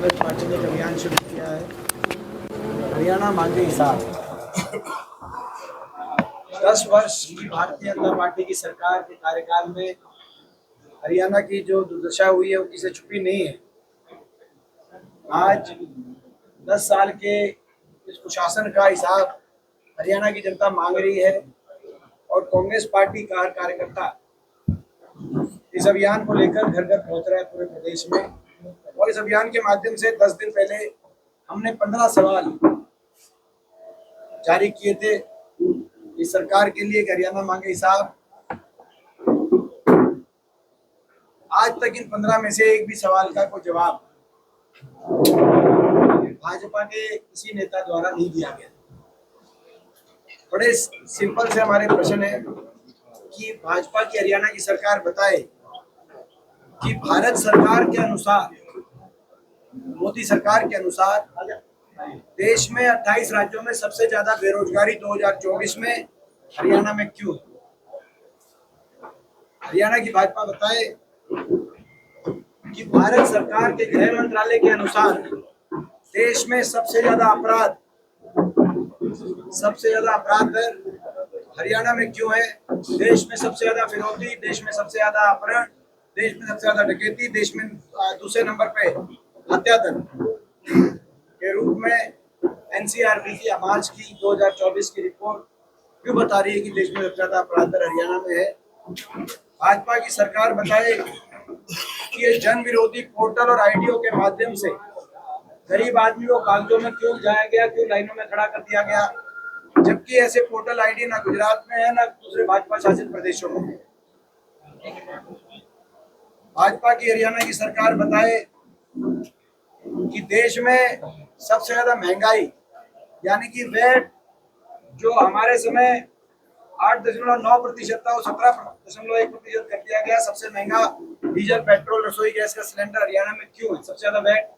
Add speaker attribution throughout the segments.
Speaker 1: Congress party ने एक अभियान शुरू किया है, हरियाणा मांगे हिसाब। 10 वर्ष की भारतीय जनता पार्टी की सरकार के कार्यकाल में हरियाणा की जो दुर्दशा हुई है वो किसी से छुपी नहीं है। आज 10 साल के इस कुशासन का हिसाब हरियाणा की जनता मांग रही है और कांग्रेस पार्टी का हर कार्यकर्ता इस अभियान को लेकर घर घर पहुंच रहा है पूरे प्रदेश में। और इस अभियान के माध्यम से 10 दिन पहले हमने 15 सवाल जारी किए थे इस सरकार के लिए कि हरियाणा मांगे हिसाब। आज तक इन 15 में से एक भी सवाल का कोई जवाब भाजपा के किसी नेता द्वारा नहीं दिया गया। बड़े सिंपल से हमारे प्रश्न है कि भाजपा की हरियाणा की सरकार बताए कि भारत सरकार के अनुसार, मोदी सरकार के अनुसार देश में 28 राज्यों में सबसे ज्यादा बेरोजगारी 2024 में हरियाणा में क्यों है। हरियाणा की भाजपा बताए कि भारत सरकार के गृह मंत्रालय के अनुसार देश में सबसे ज्यादा अपराध दर हरियाणा में क्यों है। देश में सबसे ज्यादा फिरौती, देश में सबसे ज्यादा अपहरण, देश में सबसे ज्यादा डकैती, देश में दूसरे नंबर पे हत्या दर के रूप में एनसीआरबी मार्च की 2024 की रिपोर्ट क्यों बता रही है कि देश में सबसे ज्यादा अपराध दर हरियाणा में है। भाजपा की सरकार बताए कि ये जन विरोधी पोर्टल और आईडीओ के माध्यम से गरीब आदमी को कागजों में क्यों जाया गया, क्यों लाइनों में खड़ा कर दिया गया, जबकि ऐसे पोर्टल आईडी ना गुजरात में है ना दूसरे भाजपा शासित प्रदेशों में। भाजपा की हरियाणा की सरकार बताए कि देश में सबसे ज्यादा महंगाई यानी कि वेट जो हमारे समय 8.9% था वो 17.1% कर दिया गया। सबसे महंगा डीजल, पेट्रोल, रसोई गैस का सिलेंडर हरियाणा में क्यों है। सबसे ज्यादा वेट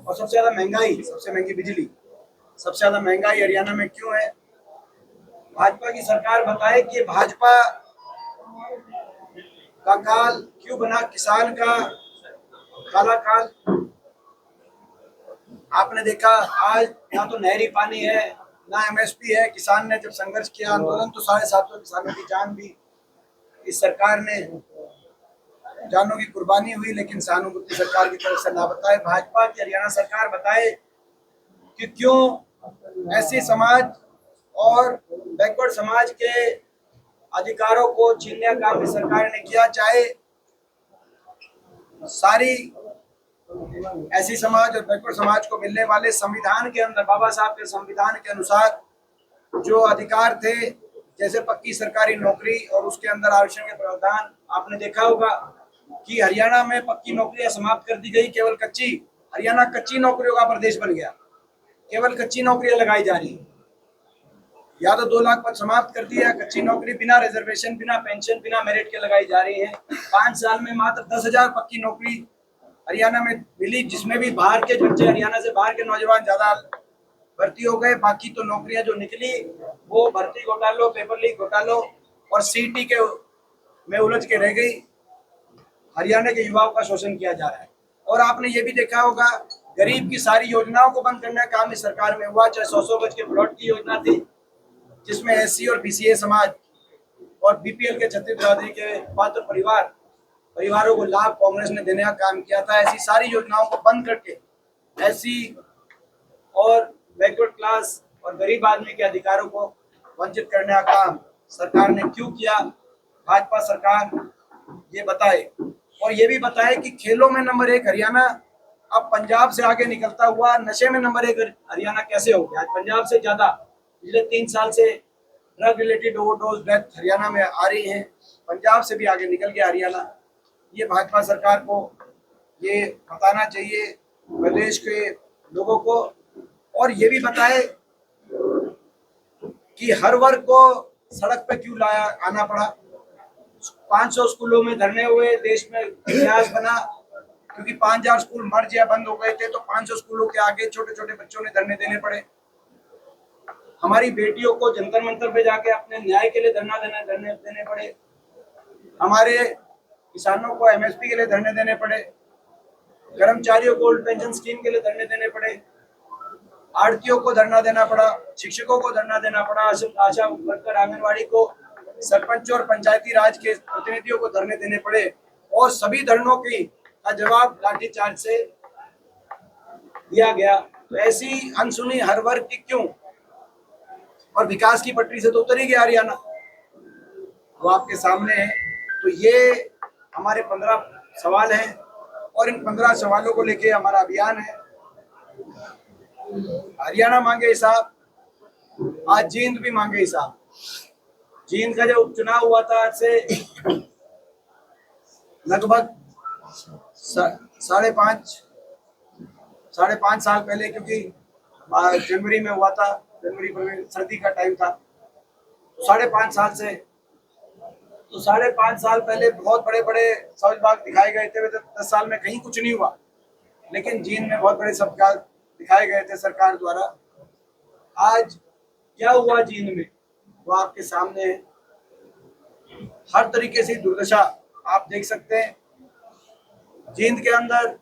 Speaker 1: और सबसे ज्यादा महंगाई, सबसे महंगी बिजली, सबसे ज्यादा महंगाई हरियाणा में क्यों है। भाजपा की सरकार बताए कि भाजपा का काल क्यों बना, किसान का काला काल। आपने देखा आज ना तो नहरी पानी है ना एमएसपी है। किसान ने जब संघर्ष किया आंदोलन तो 750 किसानों की जान भी इस सरकार ने जानों की कुर्बानी हुई, लेकिन सहानुभूति सरकार की तरफ से ना बताए। भाजपा की हरियाणा सरकार बताए कि क्यों ऐसे समाज और बैकवर्ड समाज के अधिकारों को छीनने का काम इस सरकार ने किया। चाहे सारी ऐसी समाज और बैकवर्ड समाज को मिलने वाले संविधान के अंदर, बाबा साहब के संविधान के अनुसार जो अधिकार थे, जैसे पक्की सरकारी नौकरी और उसके अंदर आरक्षण के प्रावधान, आपने देखा होगा कि हरियाणा में पक्की नौकरियां समाप्त कर दी गई, केवल कच्ची। हरियाणा कच्ची नौकरियों का प्रदेश बन गया, केवल कच्ची नौकरियां लगाई जा रही। या तो 2 लाख पद समाप्त कर दिया, कच्ची नौकरी बिना रिजर्वेशन, बिना पेंशन, बिना मेरिट के लगाई जा रही है। 5 साल में मात्र 10,000 पक्की नौकरी हरियाणा में मिली, जिसमें भी बाहर के बच्चे, हरियाणा से बाहर के नौजवान ज्यादा भर्ती हो गए। बाकी तो नौकरियां जो निकली वो भर्ती घोटालों, पेपर लीक घोटालों और सीटी के में उलझ के रह गई। हरियाणा के युवाओं का शोषण किया जा रहा है। और आपने ये भी देखा होगा गरीब की सारी योजनाओं को बंद करने का काम इस सरकार में हुआ। चाहे 100 गज के प्लॉट की योजना थी जिसमें एससी और बीसीए समाज और बीपीएल के छत्तीस बिरादरी के पात्र परिवारों को लाभ कांग्रेस ने देने का काम किया था। ऐसी सारी योजनाओं को बंद करके एससी और बैकवर्ड क्लास और गरीब आदमी के अधिकारों को वंचित करने का काम सरकार ने क्यों किया। भाजपा सरकार ये बताए और ये भी बताए कि खेलों में नंबर 1 हरियाणा अब पंजाब से आगे निकलता हुआ नशे में नंबर 1 हरियाणा कैसे हो गया। पंजाब से ज्यादा पिछले 3 साल से drug related overdose death Haryana में आ रही है। पंजाब से भी आगे निकल गया हरियाणा। ये भाजपा सरकार को ये बताना चाहिए प्रदेश के लोगों को। और ये भी बताए कि हर वर्ग को सड़क पे क्यों आना पड़ा। 500 स्कूलों में धरने हुए, देश में इतिहास बना क्योंकि 5000 स्कूल मर्ज या बंद हो गए थे, तो 500 स्कूलों के आगे छोटे छोटे बच्चों ने धरने देने पड़े। हमारी बेटियों को जंतर मंतर पे जाके अपने न्याय के लिए धरने देने पड़े। हमारे किसानों को एमएसपी के लिए धरने देने पड़े। कर्मचारियों को ओल्ड पेंशन स्कीम के लिए धरने देने पड़े, आड़तियों को धरना देना पड़ा, शिक्षकों को धरना देना पड़ा, आशा वर्कर, आंगनवाड़ी को, सरपंच और पंचायती राज के प्रतिनिधियों को धरने देने पड़े, और सभी धरनों की का जवाब लाठीचार्ज से दिया गया। तो ऐसी अनसुनी हर वर्ग की क्यों? और विकास की पटरी से तो उतर ही गया हरियाणा, वो आपके सामने है। तो ये हमारे 15 सवाल हैं, और इन 15 सवालों को लेके हमारा अभियान है। हरियाणा मांगे हिसाब, आज जींद भी मांगे हिसाब। जींद का जब उपचुनाव हुआ था आज से लगभग 5.5 साल पहले, क्योंकि जनवरी में हुआ था, जनवरी फरवरी सर्दी का टाइम था, 5.5 साल से, तो 5.5 साल पहले बहुत बड़े बड़े सबज बाग दिखाए गए थे। 10 साल में कहीं कुछ नहीं हुआ, लेकिन जींद में बहुत बड़े सबज दिखाए गए थे सरकार द्वारा। आज क्या हुआ जींद में वो आपके सामने है। हर तरीके से दुर्दशा आप देख सकते हैं। जींद के अंदर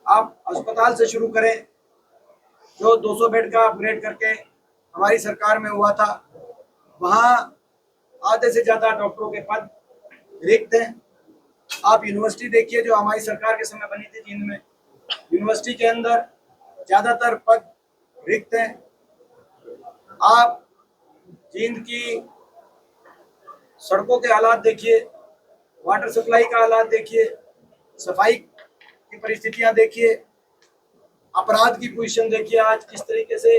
Speaker 1: आप अस्पताल से शुरू करें, जो 200 बेड का अपग्रेड करके हमारी सरकार में हुआ था, वहां आधे से ज्यादा डॉक्टरों के पद रिक्त हैं। आप यूनिवर्सिटी देखिए, जो हमारी सरकार के समय बनी थी जींद में, यूनिवर्सिटी के अंदर ज्यादातर पद रिक्त हैं। आप जींद की सड़कों के हालात देखिए, वाटर सप्लाई का हालात देखिए, सफाई की परिस्थितियां देखिए, अपराध की पोजीशन देखिए। आज किस तरीके से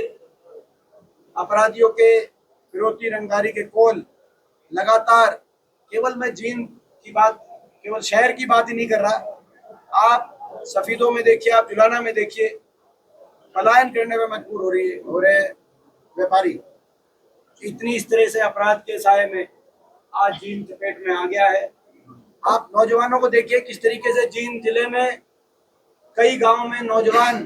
Speaker 1: अपराधियों के फिरौती रंगदारी के कॉल लगातार, केवल मैं जींद की बात, केवल शहर की बात ही नहीं कर रहा, आप सफीदों में देखिए, आप जुलाना में देखिए, पलायन करने में मजबूर हो रहे व्यापारी। इतनी इस तरह से अपराध के साए में आज जींद चपेट में आ गया है। आप नौजवानों को देखिए किस तरीके से जींद जिले में कई गांवों में नौजवान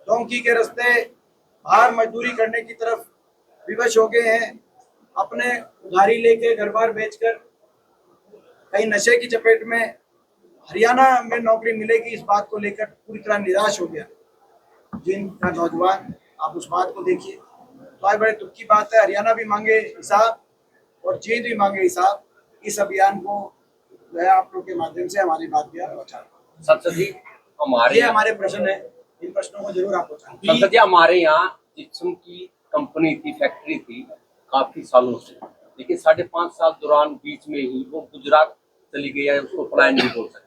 Speaker 1: डोंकी के रास्ते बाहर मजदूरी करने की तरफ विवश हो गए हैं, अपने उधारी लेके घर बार बेचकर, कई नशे की चपेट में। हरियाणा में नौकरी मिलेगी इस बात को लेकर पूरी तरह निराश हो गया जिनका नौजवान। आप उस बात को देखिए। तो आज बड़े दुख की बात है, हरियाणा भी मांगे हिसाब और जींद भी मांगे हिसाब। इस अभियान को जो है आप लोग के माध्यम से हमारी बात भी पहुँचा।
Speaker 2: संसद जी,
Speaker 1: हमारे प्रश्न है, इन प्रश्नों को जरूर आप पहुँचाएं।
Speaker 2: संसद जी, हमारे यहाँ जिप्सम की कंपनी थी, फैक्ट्री थी काफी सालों से, लेकिन 5.5 साल दौरान बीच में ही वो गुजरात चली गई है, उसको पलायन नहीं बोल सकते।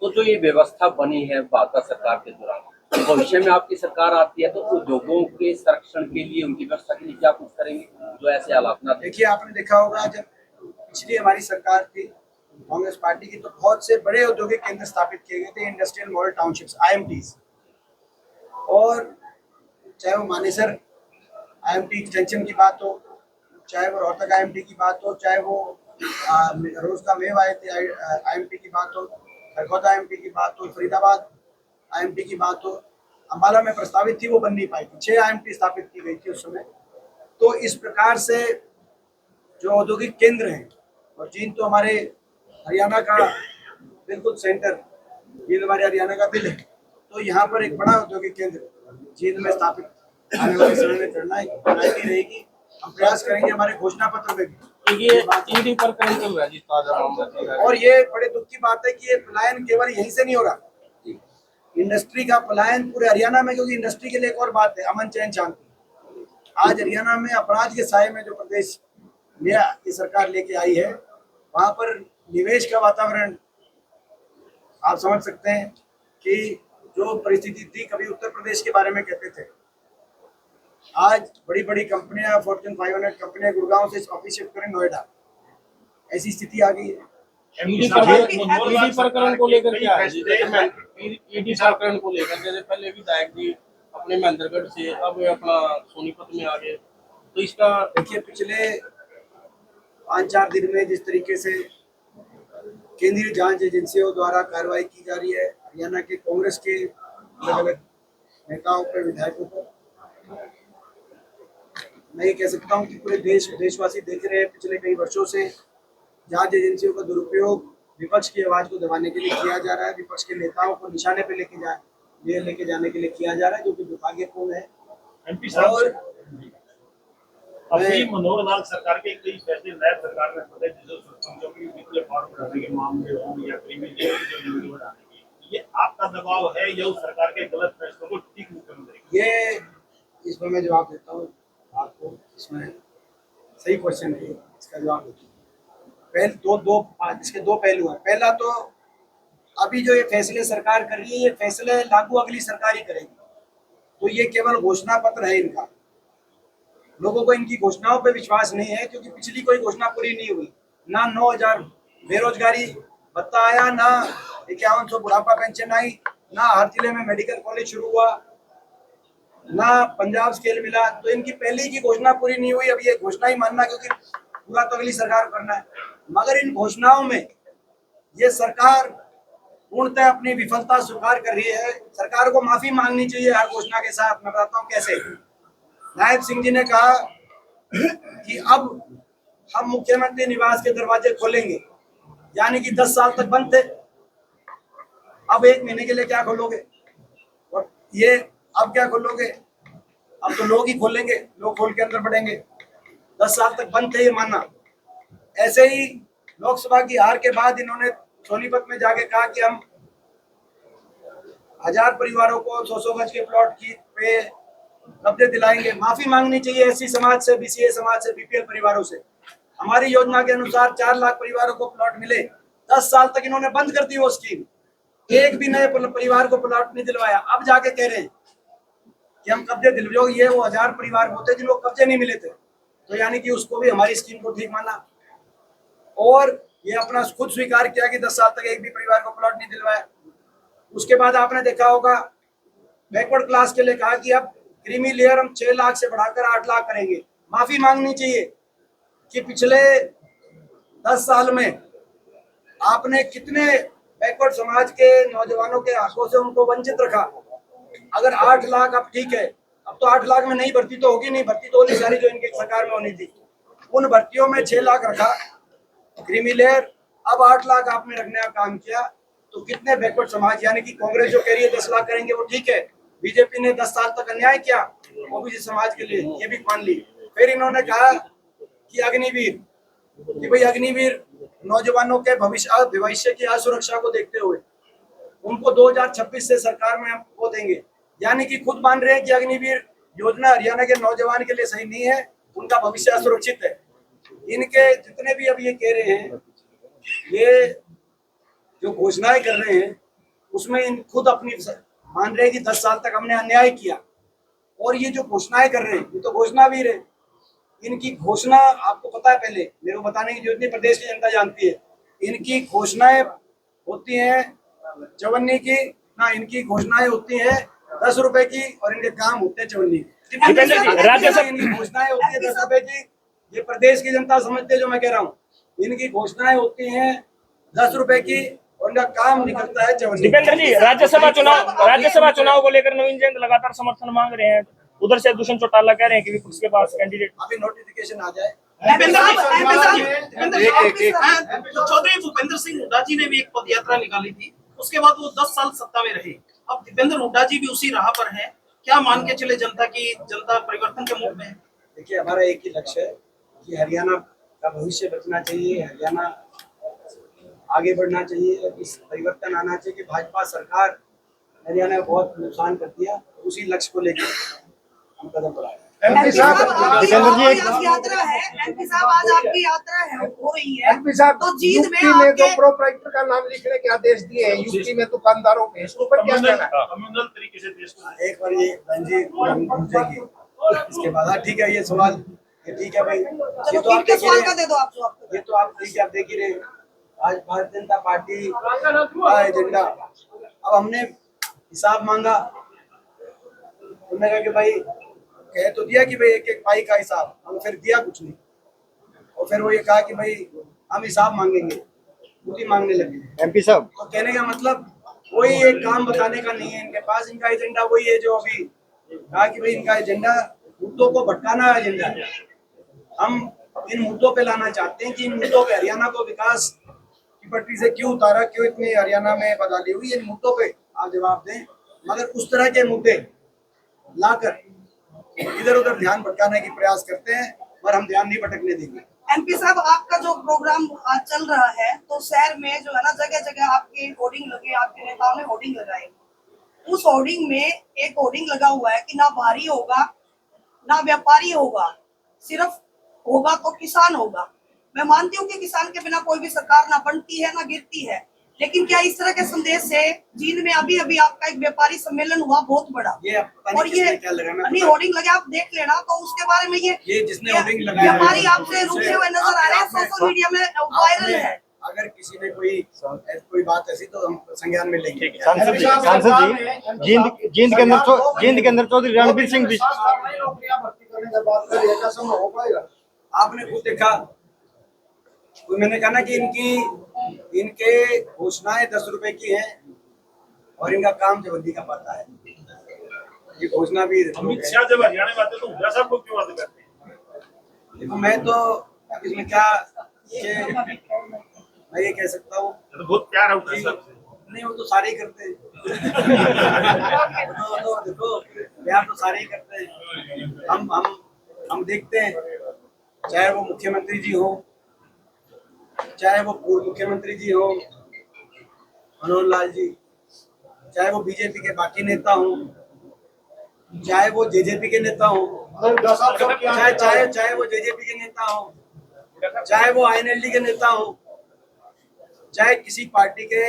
Speaker 2: तो जो ये व्यवस्था बनी है भाजपा सरकार के दौरान, भविष्य में आपकी सरकार आती है तो उद्योगों के संरक्षण के लिए, उनकी व्यवस्था के लिए क्या कुछ करेंगे जो ऐसे हालात ना?
Speaker 1: देखिए, आपने देखा होगा जब पिछली हमारी सरकार थी कांग्रेस पार्टी की, तो बहुत से बड़े औद्योगिक केंद्र स्थापित किए गए थे, इंडस्ट्रियल मॉडल टाउनशिप्स, IMTs। और चाहे वो मानेसर IMT एक्सटेंशन की बात हो, चाहे वो रोहतक IMT की बात हो, चाहे वो रोज का मेव आए थे IMT की बात हो, खरगोदा IMT की बात हो, फरीदाबाद IMT की बात हो, अम्बाला में प्रस्तावित थी, वो बन नहीं पाई थी। 6 IMT स्थापित की गई थी उस समय। तो इस प्रकार से जो औद्योगिक केंद्र हैं, और जींद तो हमारे हरियाणा का बिल्कुल सेंटर, जींद हमारे हरियाणा का दिल है, तो यहाँ पर एक बड़ा औद्योगिक केंद्र जींद में स्थापित आने वाले समय में करना रहेगी। हम प्रयास करेंगे हमारे घोषणा पत्र में भी।
Speaker 3: ये ईडी पर कहीं चल रहा है जी, ताजा मामला।
Speaker 1: और ये बड़े दुख की बात है कि ये पलायन केवल यहीं से नहीं हो रहा, इंडस्ट्री का पलायन पूरे हरियाणा में, क्योंकि इंडस्ट्री के लिए एक और बात है, अमन चैन शांति। आज हरियाणा में अपराध के साए में जो प्रदेश ये सरकार लेके आई है, वहां पर निवेश का वातावरण आप समझ सकते हैं कि जो परिस्थिति थी, कभी उत्तर प्रदेश के बारे में कहते थे, आज बड़ी बड़ी कंपनियां, फॉर्च्यून 500 कंपनियां गुड़गांव से ऑफिस शिफ्ट करें नोएडा, ऐसी स्थिति आ गई है।
Speaker 3: ईडी प्रकरण को लेकर क्या है? ईडी प्रकरण को लेकर जैसे पहले विधायक जी अपने महेंद्रगढ़ से अब अपना सोनीपत में आ गए, तो इसका
Speaker 1: देखिए पिछले 5-4 दिन में जिस तरीके से केंद्रीय जांच एजेंसियों द्वारा कार्रवाई की जा रही है हरियाणा के कांग्रेस के अलग अलग नेताओं पर, विधायकों पर, मैं ये कह सकता हूँ कि पूरे देशवासी देख रहे हैं पिछले कई वर्षों से जांच एजेंसियों का दुरुपयोग विपक्ष की आवाज को दबाने के लिए किया जा रहा है, विपक्ष के नेताओं को निशाने पे लेके जाने के लिए किया जा रहा है, जो कि दुर्भाग्यपूर्ण है।
Speaker 4: एमपी साहब
Speaker 1: और
Speaker 4: अभी मनोहर लाल सरकार के कई फैसले नायब सरकार ने बदले, जो कि वित्तीय फॉर्म बढ़ाने के मामले हों या क्रीमी लेयर की जो यूनिट बढ़ाने की, ये आपका दबाव है या उस सरकार के गलत फैसलों को ठीक मुख्यमंत्री?
Speaker 1: ये इसमें मैं जवाब देता हूँ आपको, इसमें सही क्वेश्चन है, इसका जवाब देता हूँ। इसके दो पहलू हैं। पहला तो अभी जो ये फैसले सरकार कर रही है, ये फैसले लागू अगली सरकार ही करेगी, तो ये केवल घोषणा पत्र है इनका। लोगों को इनकी घोषणाओं पे विश्वास नहीं है, क्योंकि पिछली कोई घोषणा पूरी नहीं हुई। ना 9,000 बेरोजगारी भत्ता आया, ना 5100 बुढ़ापा पेंशन आई, ना हर जिले में मेडिकल कॉलेज शुरू हुआ, ना पंजाब स्केल मिला। तो इनकी पहले की घोषणा पूरी नहीं हुई, अब ये घोषणा ही मानना, क्योंकि पूरा तो अगली सरकार करना है। मगर इन घोषणाओं में ये सरकार पूर्णतः अपनी विफलता स्वीकार कर रही है। सरकार को माफी मांगनी चाहिए हर घोषणा के साथ। मैं बताता हूँ कैसे। नायब सिंह जी ने कहा कि अब हम मुख्यमंत्री निवास के दरवाजे खोलेंगे, यानी कि 10 साल तक बंद थे, अब 1 महीने के लिए क्या खोलोगे? और ये अब क्या खोलोगे? अब तो लोग ही खोलेंगे, लोग खोल के अंदर बढ़ेंगे। 10 साल तक बंद थे, ये मानना। ऐसे ही लोकसभा की हार के बाद इन्होंने सोनीपत में जाके कहा कि हम 1000 परिवारों को 100 गज के प्लॉट की पे कब्जे दिलाएंगे। माफी मांगनी चाहिए एससी समाज से, बीसीए समाज से, बीपीएल परिवारों से। हमारी योजना के अनुसार 4 लाख परिवारों को प्लॉट मिले। 10 साल तक इन्होंने बंद कर दी वो स्कीम, एक भी नए परिवार को प्लॉट नहीं दिलवाया। अब जाके कह रहे हैं कि हम कब्जे दिलवाओ। ये वो 1000 परिवार होते जिनको कब्जे नहीं मिले थे, तो यानी कि उसको भी हमारी स्कीम को ठीक माना। और ये अपना खुद स्वीकार किया कि 10 साल तक एक भी परिवार को प्लॉट नहीं दिलवाया। उसके बाद आपने देखा होगा बैकवर्ड क्लास के लिए कहा कि अब क्रीमी लेयर हम 6 लाख से बढ़ाकर 8 लाख करेंगे। माफी मांगनी चाहिए कि पिछले 10 साल में आपने कितने बैकवर्ड समाज के नौजवानों के हकों से उनको वंचित रखा। अगर 8 लाख अब ठीक है, अब तो 8 लाख में नई भर्ती तो होगी नहीं, भर्ती तो सारी जो इनके सरकार में होनी थी, उन भर्तियों में 6 लाख रखा क्रीमी लेयर। अब 8 लाख आपने रखने का काम किया, तो कितने बैकवर्ड समाज, यानी कि कांग्रेस जो कह रही है 10 लाख करेंगे वो ठीक है, बीजेपी ने 10 साल तक अन्याय किया ओबीसी समाज के लिए, ये भी मान ली। फिर इन्होंने कहा कि अग्निवीर, कि भाई अग्निवीर नौजवानों के भविष्य की असुरक्षा को देखते हुए उनको 2026 से सरकार में हम वो देंगे। यानी कि खुद मान रहे हैं कि अग्निवीर योजना हरियाणा के नौजवान के लिए सही नहीं है, उनका भविष्य असुरक्षित है। इनके जितने भी अब ये कह रहे हैं, ये जो घोषणाएं कर रहे हैं, उसमें इन खुद अपनी मान रहे हैं कि 10 साल तक हमने अन्याय किया। और ये जो घोषणाएं कर रहे हैं, ये तो घोषणावीर है। इनकी घोषणा आपको पता है, पहले मेरे को बताने की जरूरत नहीं, प्रदेश की जनता जानती है। इनकी घोषणाएं होती हैं 54 की ना, इनकी घोषणाएं होती हैं 10 रुपए की, और इनके काम होते हैं 54 की। राज्यसभा इनकी घोषणाएं होती है 10 रुपए की, ये प्रदेश की जनता समझते है जो मैं कह रहा हूँ। इनकी घोषणाएं होती हैं 10 रुपए की, और इनका काम निकलता है 54।
Speaker 5: दीपेंद्र जी, राज्यसभा चुनाव को लेकर नवीन जयंत लगातार समर्थन मांग रहे हैं। उधर से दुष्यंत चौटाला कह रहे हैं कि विपक्ष के पास कैंडिडेट,
Speaker 1: अभी नोटिफिकेशन आ जाए।
Speaker 6: चौधरी भूपेंद्र सिंह हुड्डा जी ने भी एक पद यात्रा निकाली थी, उसके बाद वो 10 साल सत्ता में रहे। अब दीपेंद्र हुड्डा जी भी उसी राह पर हैं। क्या मान के चले जनता परिवर्तन के मूड में है?
Speaker 1: देखिए, हमारा एक ही लक्ष्य है कि हरियाणा का भविष्य बचना चाहिए, हरियाणा आगे बढ़ना चाहिए, इस परिवर्तन आना चाहिए कि भाजपा सरकार हरियाणा में बहुत नुकसान कर दिया। उसी लक्ष्य को लेकर हम कदम बढ़ाए।
Speaker 7: एमपी साहब,
Speaker 8: दीपेंद्र जी एक यात्रा है, एमपी साहब आज आपकी यात्रा है हो रही है,
Speaker 7: एमपी साहब,
Speaker 8: तो जीत में
Speaker 7: यूपी में जो
Speaker 8: आपके
Speaker 7: प्रोप्राइटर का नाम लिखने के आदेश दिए हैं, यूपी में दुकानदारों के, इसके ऊपर क्या कहना है?
Speaker 4: कम्युनल तरीके से देश को
Speaker 1: एक बार ये रंजी पूछेगी, इसके बाद ठीक है ये सवाल, ये ठीक है भाई, ये तो आप
Speaker 8: किस
Speaker 1: देख ही
Speaker 8: सवाल का
Speaker 1: रहे,
Speaker 8: दे दो आप जवाब।
Speaker 1: ये तो आप ठीक है, आप देख ही रहे। आज भारतीय जनता पार्टी का एजेंडा, अब हमने हिसाब मांगा, उन्होंने कहा कि भाई कह तो दिया कि भाई एक एक पाई का हिसाब, हम फिर दिया कुछ नहीं, और फिर वो ये कहा कि भाई हम हिसाब मांगेंगे, पूरी मांगने लगे।
Speaker 7: एमपी साहब,
Speaker 1: तो कहने का मतलब कोई एक काम बताने का नहीं है इनके पास। इनका एजेंडा वही है जो अभी कहा कि भाई इनका एजेंडा मुद्दों को भटकाना एजेंडा है। हम इन मुद्दों पे लाना चाहते हैं कि इन मुद्दों पे हरियाणा को विकास की पटरी से क्यों उतारा, क्यों इतनी हरियाणा में बदहाली हुई, इन मुद्दों पे आप जवाब दें। मगर उस तरह के मुद्दे लाकर इधर उधर ध्यान भटकाने की प्रयास करते हैं, पर हम ध्यान नहीं भटकने देंगे।
Speaker 8: एमपी साहब, आपका जो प्रोग्राम आज चल रहा है, तो शहर में जो है ना, जगह जगह आपके होर्डिंग लगे, आपके नेताओं ने होर्डिंग लगाए। उस होर्डिंग में एक होर्डिंग लगा हुआ है कि ना बाहरी होगा ना व्यापारी होगा, सिर्फ होगा तो किसान होगा। मैं मानती हूँ कि किसान के बिना कोई भी सरकार ना बनती है ना गिरती है, लेकिन क्या इस तरह के संदेश से जींद में अभी अभी आपका एक व्यापारी सम्मेलन हुआ बहुत बड़ा,
Speaker 1: ये पता नहीं
Speaker 8: और ये
Speaker 1: किसने क्या लगाना,
Speaker 8: नहीं होर्डिंग लगे, आप देख लेना, तो उसके बारे में
Speaker 1: ये जिसने होर्डिंग लगाया है,
Speaker 8: व्यापारी आपसे रुके हुए नजर आ रहे हैं, सोशल मीडिया में वायरल है।
Speaker 1: अगर किसी ने कोई बात ऐसी, तो हम संज्ञान में लेंगे।
Speaker 9: सांसद जी, जींद के अंदर चौधरी रणबीर सिंह
Speaker 1: भर्ती करने का बात कर, ऐसा संभव हो पाएगा? आपने खुद देखा, तो मैंने कहा ना कि इनके घोषणाएं 10 रुपए की हैं और इनका काम जबरदस्ती का पता है। ये घोषणा भी
Speaker 4: अमित शाह जब हरियाणा में आते तो हुड्डा साहब को क्यों बातें करते हैं?
Speaker 1: देखो, मैं तो इसमें क्या मैं ये कह सकता हूँ,
Speaker 4: तो बहुत प्यार है हुड्डा साहब से।
Speaker 1: नहीं, वो तो सारे ही करते हैं। तो देखो, प्यार तो सारे ही करते हैं। हम देखते हैं, चाहे वो मुख्यमंत्री जी हो, चाहे वो पूर्व मुख्यमंत्री जी हो मनोहर लाल जी, चाहे वो बीजेपी के बाकी नेता हो, चाहे वो जेजेपी के नेता हो, चाहे वो जेजेपी के नेता हो, चाहे वो आईएनएलडी के नेता हो, चाहे किसी पार्टी के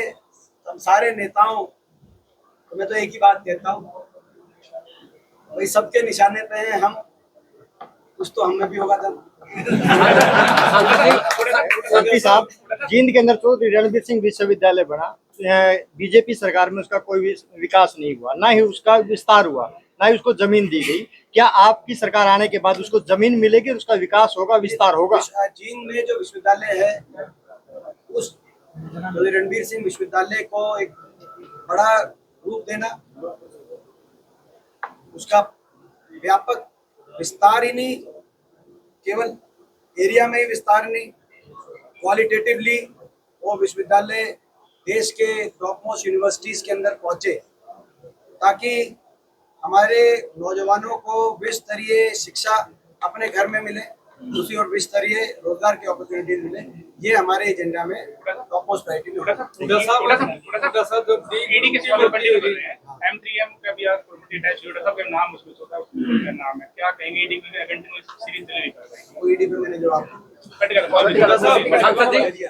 Speaker 1: हम सारे नेताओं, तो मैं तो एक ही बात कहता हूँ, भाई सबके निशाने पे हैं हम, कुछ तो हमें भी होगा था।
Speaker 9: एमपी साहब, जींद के अंदर चौधरी रणबीर सिंह विश्वविद्यालय बना, बीजेपी सरकार में उसका कोई विकास नहीं हुआ, ना ही उसका विस्तार हुआ, ना ही उसको जमीन दी गई। क्या आपकी सरकार आने के बाद उसको जमीन मिलेगी, उसका विकास होगा, विस्तार होगा?
Speaker 1: जींद में जो विश्वविद्यालय है, उस रणबीर सिंह विश्वविद्यालय को एक बड़ा रूप देना, उसका व्यापक विस्तार ही नहीं, केवल एरिया में ही विस्तार नहीं, क्वालिटेटिवली वो विश्वविद्यालय देश के टॉप मोस्ट यूनिवर्सिटीज के अंदर पहुंचे, ताकि हमारे नौजवानों को विश्व स्तरीय शिक्षा अपने घर में मिले, दूसरी ओर विश्व स्तरीय रोजगार की अपॉर्चुनिटीज मिले। ये हमारे एजेंडा में टॉप मोस्ट प्रायोरिटी में होगा।
Speaker 5: ईडी के सवाल पर M3M का भी प्रॉपर्टी टैक्स हुड्डा साहब का नाम उसमें होता है, उसका नाम है, क्या कहेंगे? ईडी की कंटिन्यूअस सीरीज चलेगी कर रहे हैं,
Speaker 1: ईडी पे मैंने जवाब
Speaker 2: सांसद जी,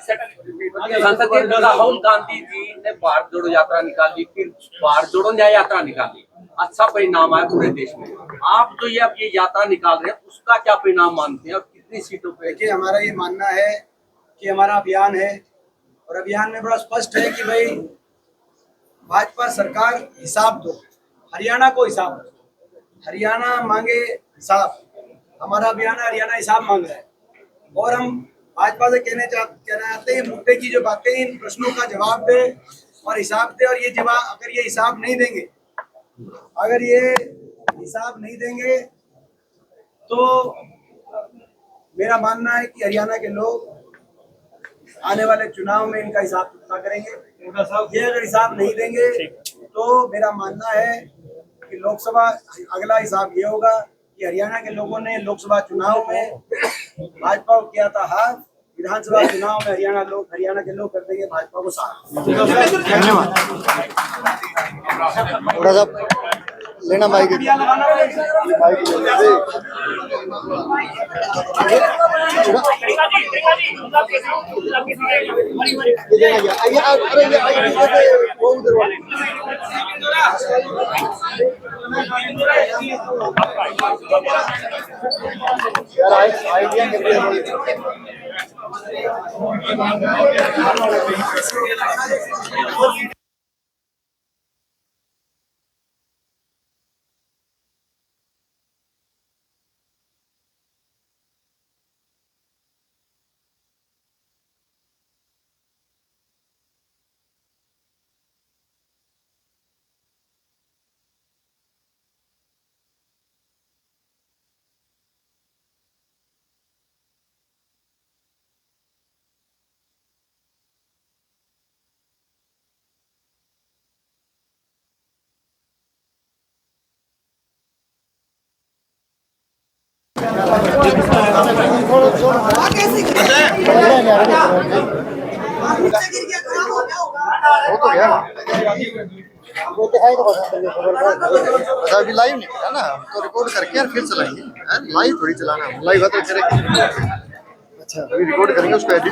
Speaker 2: राहुल गांधी जी ने भारत जोड़ो यात्रा निकाली, फिर भारत जोड़ो न्याय यात्रा निकाली, अच्छा परिणाम आया पूरे देश में। आप जो ये यात्रा निकाल रहे हैं, उसका क्या परिणाम मानते हैं और कितनी सीटों पे?
Speaker 1: देखिए, हमारा ये मानना है कि हमारा अभियान है, और अभियान में बड़ा स्पष्ट है कि भाई भाजपा सरकार हिसाब दो, हरियाणा को हिसाब दो, हरियाणा मांगे हिसाब। हमारा अभियान है, हरियाणा हिसाब मांग रहा है, और हम भाजपा से कहना चाहते हैं, मुद्दे की जो बातें, इन प्रश्नों का जवाब दे और हिसाब दे। और ये जवाब, अगर ये हिसाब नहीं देंगे, तो मेरा मानना है कि हरियाणा के लोग आने वाले चुनाव में इनका हिसाब चुकता करेंगे। ये अगर हिसाब नहीं देंगे, तो मेरा मानना है कि लोकसभा, अगला हिसाब ये होगा कि हरियाणा के लोगों ने लोकसभा चुनाव में भाजपा को किया था हार, विधानसभा चुनाव में हरियाणा के लोग कर देंगे भाजपा को साथ।
Speaker 9: धन्यवाद। हुड्डा साहब, लेना माइक। वो उधर वाले यार आइडिया
Speaker 8: नीचे गिर गया, खराब हो गया होगा।
Speaker 9: वो तो गया वो तो है तो बस अभी लाइव नहीं है ना, हम तो रिकॉर्ड करके यार फिर चलाएंगे, लाइव थोड़ी चलाना, लाइव तो करेंगे। अच्छा अभी रिकॉर्ड करेंगे उसको एडिट